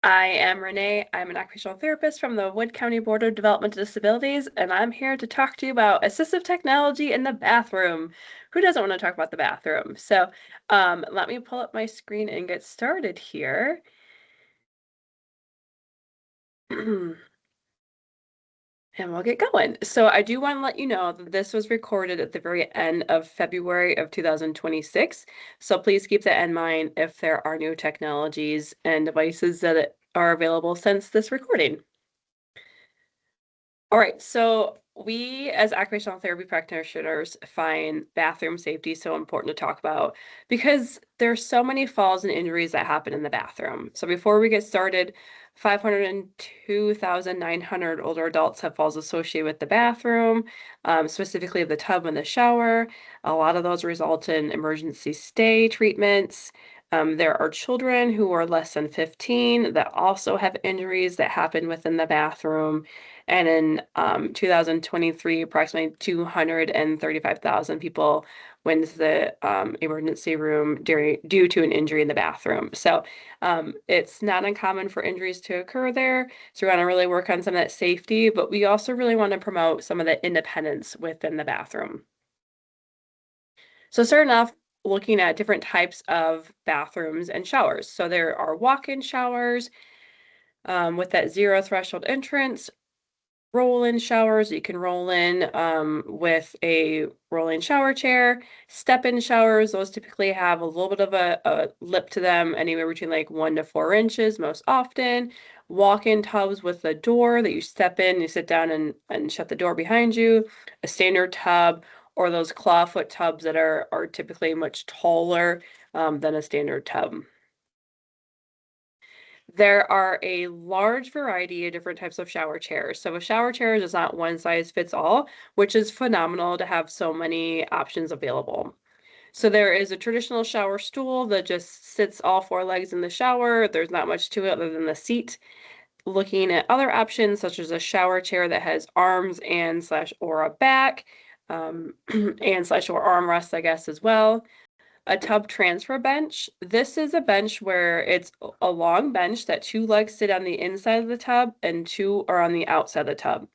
I am Renee. I'm an occupational therapist from the Wood County Board of Developmental Disabilities, and I'm here to talk to you about assistive technology in the bathroom. Who doesn't want to talk about the bathroom? Let me pull up my screen and get started here. And we'll get going. So I do want to let you know that this was recorded at the very end of February of 2026. So please keep that in mind if there are new technologies and devices that are available since this recording. All right, so we as occupational therapy practitioners find bathroom safety so important to talk about because there's so many falls and injuries that happen in the bathroom. So before we get started, 502,900 older adults have falls associated with the bathroom, specifically the tub and the shower. A lot of those result in emergency stay treatments. There are children who are less than 15 that also have injuries that happen within the bathroom. And in 2023, approximately 235,000 people went to the emergency room due to an injury in the bathroom. So it's not uncommon for injuries to occur there. So we want to really work on some of that safety, but we also really want to promote some of the independence within the bathroom. So starting off, looking at different types of bathrooms and showers. So there are walk-in showers with that zero threshold entrance, roll-in showers. You can roll in with a roll-in shower chair. Step-in showers, those typically have a little bit of a lip to them, anywhere between like 1 to 4 inches most often. Walk-in tubs with a door that you step in, you sit down and shut the door behind you. A standard tub, or those clawfoot tubs that are typically much taller than a standard tub. There are a large variety of different types of shower chairs. So a shower chair is not one size fits all, which is phenomenal to have so many options available. So there is a traditional shower stool that just sits all four legs in the shower. There's not much to it other than the seat. Looking at other options, such as a shower chair that has arms and slash or a back, and slash or armrest, I guess, as well. A tub transfer bench. This is a bench where it's a long bench that two legs sit on the inside of the tub and two are on the outside of the tub.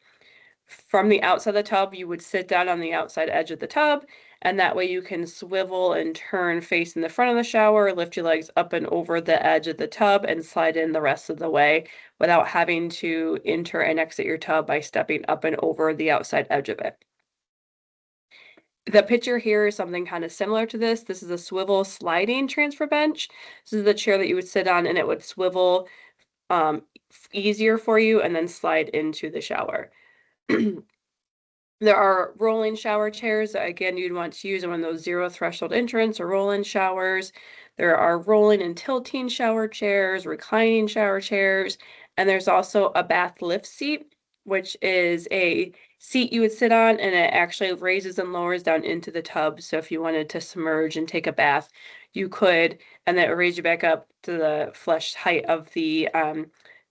From the outside of the tub, you would sit down on the outside edge of the tub, and that way you can swivel and turn facing the front of the shower, lift your legs up and over the edge of the tub, and slide in the rest of the way without having to enter and exit your tub by stepping up and over the outside edge of it. The picture here is something kind of similar to this. This is a swivel sliding transfer bench. This is the chair that you would sit on and it would swivel easier for you and then slide into the shower. There are rolling shower chairs that, again, you'd want to use in one of those zero threshold entrance or roll-in showers. There are rolling and tilting shower chairs, reclining shower chairs, and there's also a bath lift seat, which is a seat you would sit on and it actually raises and lowers down into the tub. So if you wanted to submerge and take a bath, you could, and then it would raise you back up to the flush height of the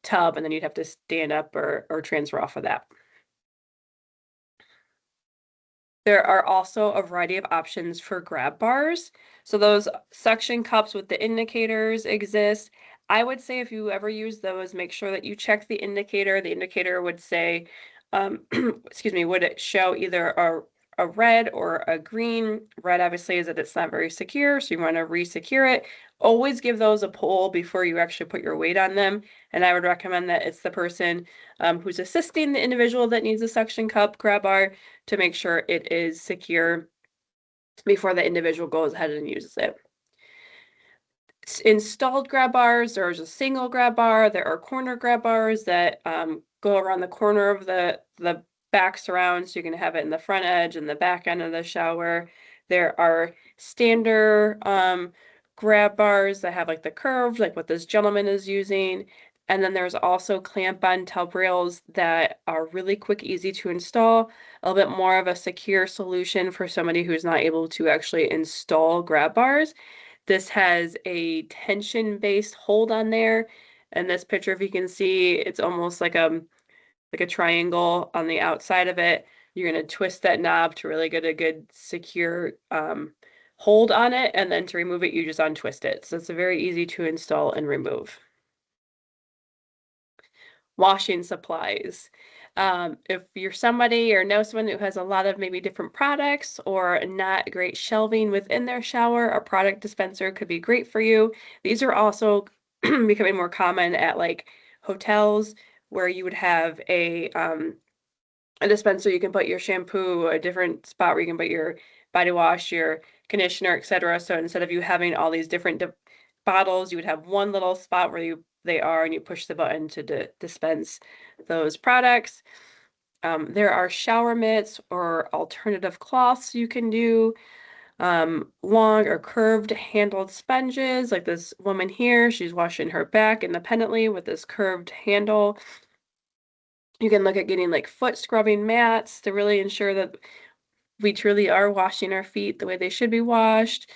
tub, and then you'd have to stand up or transfer off of that. There are also a variety of options for grab bars. So those suction cups with the indicators exist. I would say if you ever use those, make sure that you check the indicator. The indicator would say, excuse me, would it show either a red or a green? Red obviously is that it's not very secure, so you want to re-secure it. Always give those a pull before you actually put your weight on them. And I would recommend that it's the person who's assisting the individual that needs a suction cup grab bar to make sure it is secure before the individual goes ahead and uses it. Installed grab bars, there's a single grab bar, there are corner grab bars that go around the corner of the back surround, so you can have it in the front edge and the back end of the shower. There are standard grab bars that have like the curve, like what this gentleman is using. And then there's also clamp-on tub rails that are really quick, easy to install, a little bit more of a secure solution for somebody who's not able to actually install grab bars. This has a tension-based hold on there. And this picture, if you can see, it's almost like a triangle on the outside of it. You're going to twist that knob to really get a good secure hold on it, and then to remove it, you just untwist it. So it's very easy to install and remove. Washing supplies. If you're somebody or know someone who has a lot of maybe different products or not great shelving within their shower, a product dispenser could be great for you. These are also becoming more common at like hotels where you would have a dispenser you can put your shampoo, a different spot where you can put your body wash, your conditioner, etc. So instead of you having all these different bottles, you would have one little spot where they are, and you push the button to dispense those products. There are shower mitts or alternative cloths you can do. Long or curved handled sponges, like this woman here, she's washing her back independently with this curved handle. You can look at getting like foot scrubbing mats to really ensure that we truly are washing our feet the way they should be washed.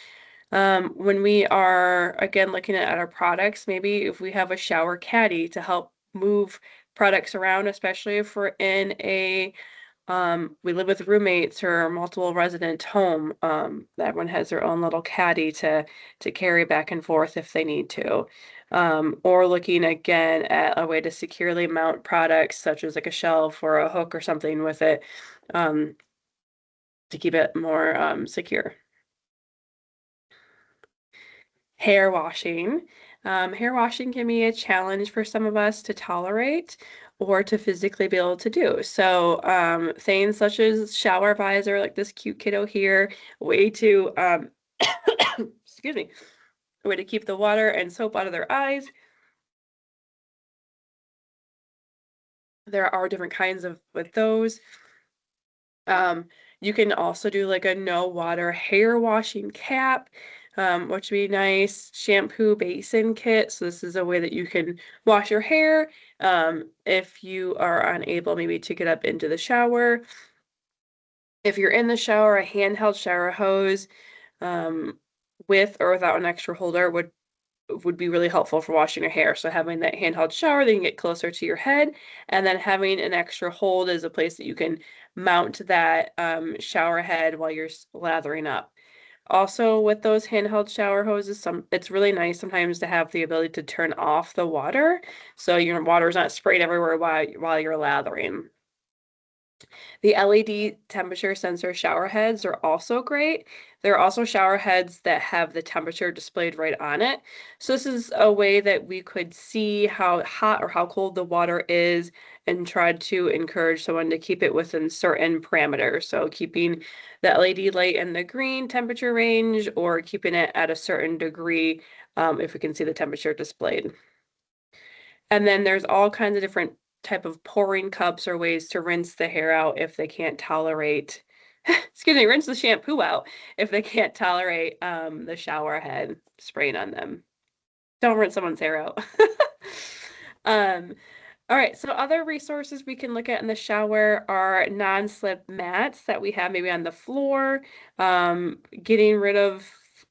When we are, again, looking at our products, maybe if we have a shower caddy to help move products around, especially if we're in we live with roommates or multiple resident home, everyone has their own little caddy to carry back and forth if they need to. Or looking again at a way to securely mount products such as like a shelf or a hook or something with it, um, to keep it more secure. Hair washing. Hair washing can be a challenge for some of us to tolerate or to physically be able to do. So things such as shower visor, like this cute kiddo here, way to excuse me, a way to keep the water and soap out of their eyes. There are different kinds of with those. Um, you can also do like a no water hair washing cap, which would be nice. Shampoo basin kit. So this is a way that you can wash your hair if you are unable maybe to get up into the shower. If you're in the shower, a handheld shower hose um, with or without an extra holder would be really helpful for washing your hair. So having that handheld shower, they can get closer to your head, and then having an extra hold is a place that you can mount that shower head while you're lathering up. Also, with those handheld shower hoses, it's really nice sometimes to have the ability to turn off the water, so your water's not sprayed everywhere while you're lathering. The LED temperature sensor shower heads are also great. There are also shower heads that have the temperature displayed right on it. So this is a way that we could see how hot or how cold the water is and try to encourage someone to keep it within certain parameters. So keeping the LED light in the green temperature range or keeping it at a certain degree if we can see the temperature displayed. And then there's all kinds of different type of pouring cups or ways to rinse the hair out if they can't tolerate, excuse me, rinse the shampoo out if they can't tolerate the shower head spraying on them. Don't rinse someone's hair out. Um, all right, so other resources we can look at in the shower are non-slip mats that we have maybe on the floor, getting rid of,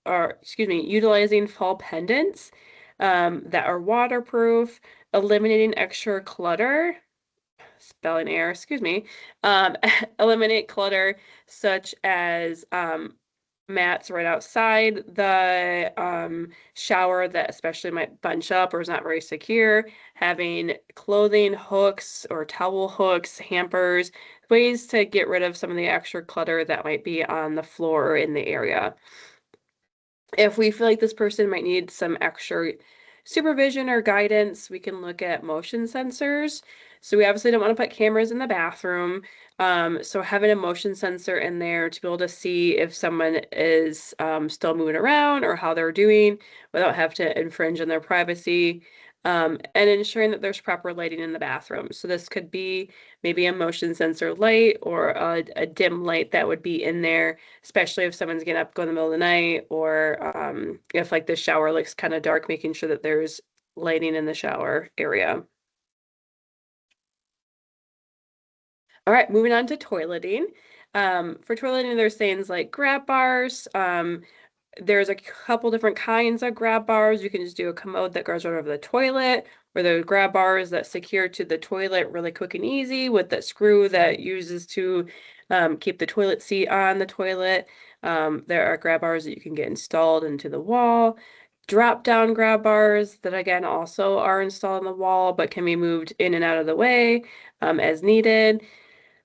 or excuse me, utilizing fall pendants that are waterproof, eliminating extra clutter, spelling error, excuse me, eliminate clutter such as mats right outside the shower that especially might bunch up or is not very secure, having clothing hooks or towel hooks, hampers, ways to get rid of some of the extra clutter that might be on the floor or in the area. If we feel like this person might need some extra supervision or guidance, we can look at motion sensors. So we obviously don't want to put cameras in the bathroom. So having a motion sensor in there to be able to see if someone is still moving around or how they're doing without having to infringe on their privacy. And ensuring that there's proper lighting in the bathroom. So this could be maybe a motion sensor light or a dim light that would be in there, especially if someone's getting up, going in the middle of the night, or if like the shower looks kind of dark, making sure that there's lighting in the shower area. All right, moving on to toileting. For toileting, there's things like grab bars. There's a couple different kinds of grab bars. You can just do a commode that goes right over the toilet, or the grab bars that secure to the toilet really quick and easy with the screw that uses to keep the toilet seat on the toilet. There are grab bars that you can get installed into the wall. drop-down grab bars that again also are installed on the wall but can be moved in and out of the way as needed.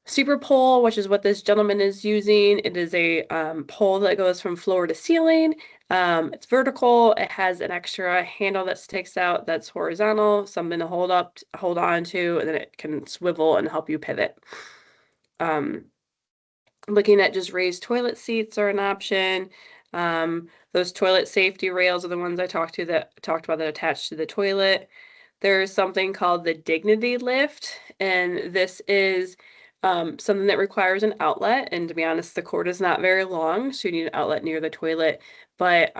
Super pole, which is what this gentleman is using. It is a pole that goes from floor to ceiling. It's vertical. It has an extra handle that sticks out that's horizontal, something to hold on to, and then it can swivel and help you pivot. Looking at just raised toilet seats are an option. Those toilet safety rails are the ones I talked about that attach to the toilet. There's something called the Dignity Lift, and this is something that requires an outlet. And to be honest, the cord is not very long, so you need an outlet near the toilet. But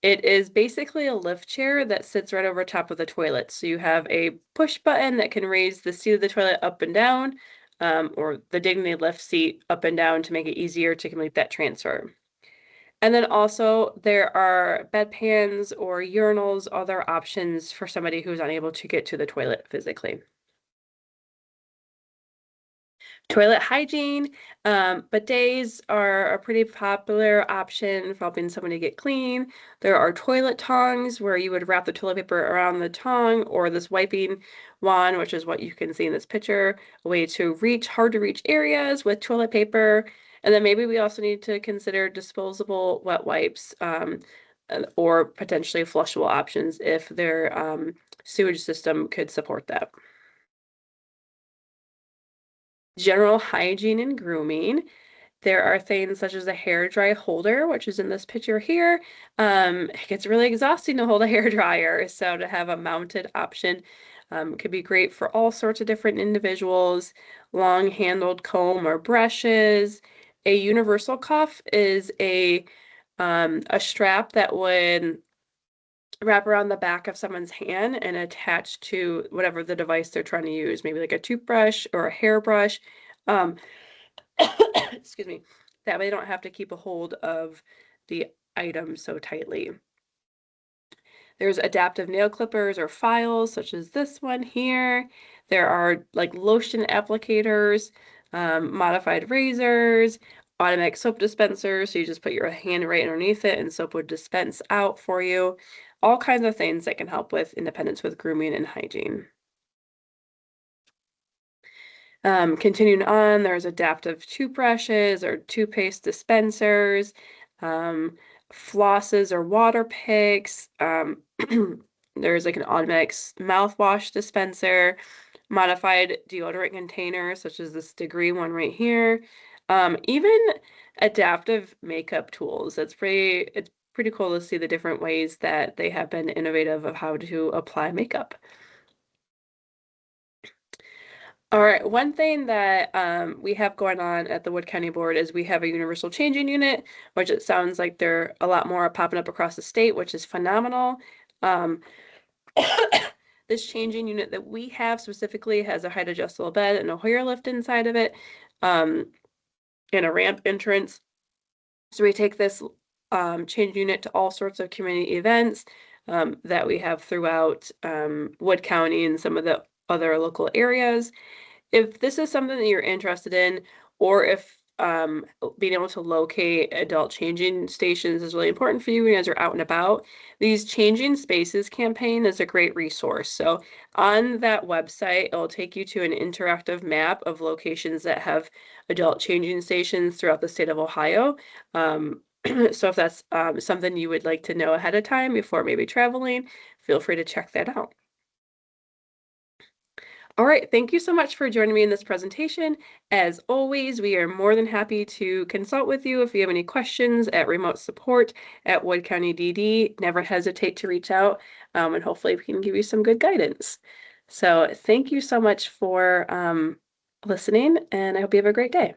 it is basically a lift chair that sits right over top of the toilet. So you have a push button that can raise the seat of the toilet up and down, or the Dignity Lift seat up and down to make it easier to complete that transfer. And then also there are bedpans or urinals, other options for somebody who's unable to get to the toilet physically. Toilet hygiene, bidets are a pretty popular option for helping somebody get clean. There are toilet tongs where you would wrap the toilet paper around the tongue, or this wiping wand, which is what you can see in this picture, a way to reach hard to reach areas with toilet paper. And then maybe we also need to consider disposable wet wipes, or potentially flushable options if their sewage system could support that. General hygiene and grooming. There are things such as a hair dry holder, which is in this picture here. It gets really exhausting to hold a hair dryer, so to have a mounted option could be great for all sorts of different individuals. Long-handled comb or brushes. A universal cuff is a strap that would wrap around the back of someone's hand and attach to whatever the device they're trying to use, maybe like a toothbrush or a hairbrush. Um, excuse me. That way they don't have to keep a hold of the item so tightly. There's adaptive nail clippers or files, such as this one here. There are like lotion applicators, modified razors, automatic soap dispensers. So you just put your hand right underneath it and soap would dispense out for you. All kinds of things that can help with independence with grooming and hygiene. Continuing on, there's adaptive toothbrushes or toothpaste dispensers, flosses or water picks. There's like an automatic mouthwash dispenser, modified deodorant containers, such as this Degree one right here. Even adaptive makeup tools. It's pretty cool to see the different ways that they have been innovative of how to apply makeup. All right, one thing that we have going on at the Wood County Board is we have a universal changing unit, which it sounds like there are a lot more popping up across the state, which is phenomenal. Um, this changing unit that we have specifically has a height adjustable bed and a Hoyer lift inside of it, and a ramp entrance. So we take this change unit to all sorts of community events that we have throughout Wood County and some of the other local areas. If this is something that you're interested in, or if being able to locate adult changing stations is really important for you as you're out and about, these Changing Spaces campaign is a great resource. So on that website, it'll take you to an interactive map of locations that have adult changing stations throughout the state of Ohio. So if that's something you would like to know ahead of time before maybe traveling, feel free to check that out. All right, thank you so much for joining me in this presentation. As always, we are more than happy to consult with you if you have any questions at remote support at Wood County DD. Never hesitate to reach out, and hopefully we can give you some good guidance. So thank you so much for listening, and I hope you have a great day.